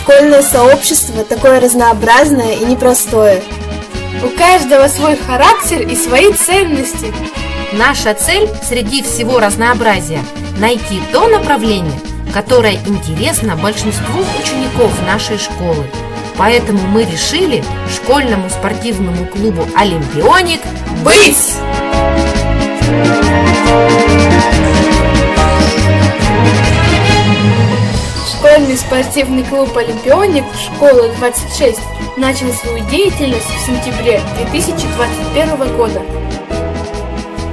Школьное сообщество такое разнообразное и непростое. У каждого свой характер и свои ценности. Наша цель среди всего разнообразия – найти то направление, которое интересно большинству учеников нашей школы. Поэтому мы решили школьному спортивному клубу «Олимпионик» быть! Школьный спортивный клуб «Олимпионик» школы 26 начал свою деятельность в сентябре 2021 года.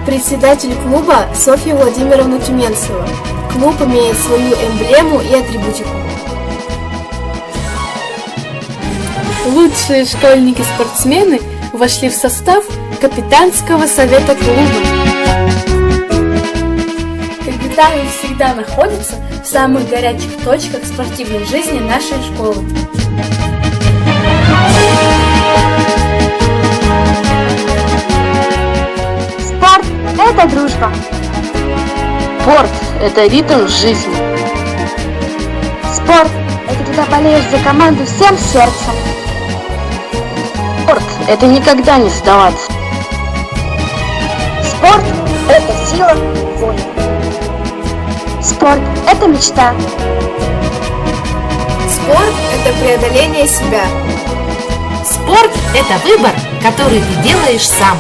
Председатель клуба Софья Владимировна Тюменцева. Клуб имеет свою эмблему и атрибутику. Лучшие школьники-спортсмены вошли в состав капитанского совета клуба. Капитаны всегда находятся в самых горячих точках спортивной жизни нашей школы. Спорт – это дружба. Спорт – это ритм жизни. Спорт – это когда болеешь за команду всем сердцем. Спорт – это никогда не сдаваться. Спорт – это сила воли. Спорт – это мечта. Спорт – это преодоление себя. Спорт – это выбор, который ты делаешь сам.